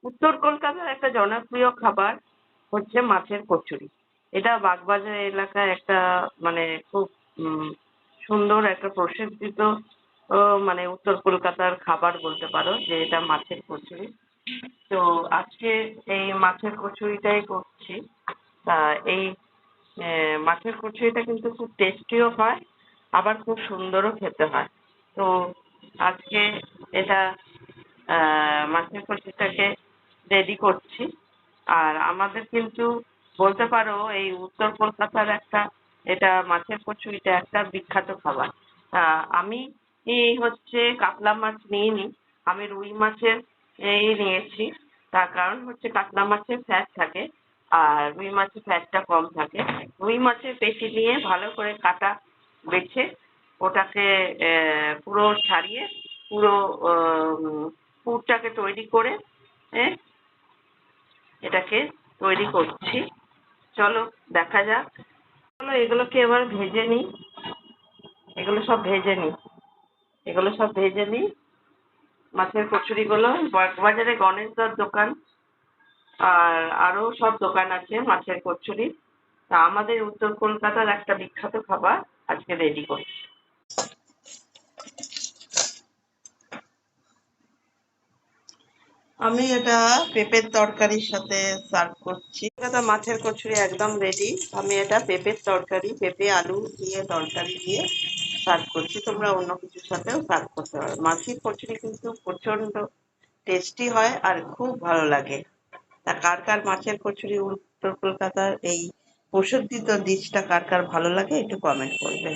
উত্তর কলকাতার একটা জনপ্রিয় খাবার হচ্ছে মাছের কচুরি। এটা বাগবাজার এলাকায় একটা মানে খুব সুন্দর একটা প্রসিদ্ধিত মানে উত্তর কলকাতার খাবার বলতে পারো যে এটা মাছের কচুরি। তো আজকে এই মাছের কচুরিটাই করছি। তা এই মাছের কচুরিটা কিন্তু খুব টেস্টিও হয়, আবার খুব সুন্দরও খেতে হয়। তো আজকে এটা মাছের কচুরিটাকে রেডি করছি। আর আমাদের কিন্তু বলতে পারো এই উত্তর কলকাতার একটা এটা মাছের কচুরিটা একটা বিখ্যাত খাবার। আমি এই হচ্ছে কাতলা মাছ নিইনি, আমি রুই মাছের এই নিয়েছি। তার কারণ হচ্ছে কাতলা মাছে ফ্যাট থাকে আর রুই মাছে ফ্যাটটা কম থাকে। রুই মাছের পেটি নিয়ে ভালো করে কাটা বেছে ওটাকে পুরো ছাড়িয়ে পুরো পুরটাকে তৈরি করে এটাকে তৈরি করছি। চলো দেখা যাক। চলো এগুলোকে এবার ভেজে নিই। এগুলো সব ভেজে নিই মাছের কচুরিগুলো। বাগবাজারে গণেশদার দোকান আর আরো সব দোকান আছে মাছের কচুরি। তা আমাদের উত্তর কলকাতার একটা বিখ্যাত খাবার আজকে রেডি করছি। আমি এটা পেঁপের তরকারির সাথে সার্ভ করছি। এটা মাছের কচুরি একদম রেডি। আমি এটা পেঁপের তরকারি, পেঁপে আলু দিয়ে তরকারি দিয়ে সার্ভ করছি। তোমরা অন্য কিছুর সাথেও সার্ভ করতে পারো। মাছের কচুরি কিন্তু প্রচন্ড টেস্টি হয় আর খুব ভালো লাগে। তা কার কার মাছের কচুরি উত্তর কলকাতার এই প্রসিদ্ধিত ডিশটা কার কার ভালো লাগে একটু কমেন্ট করবে।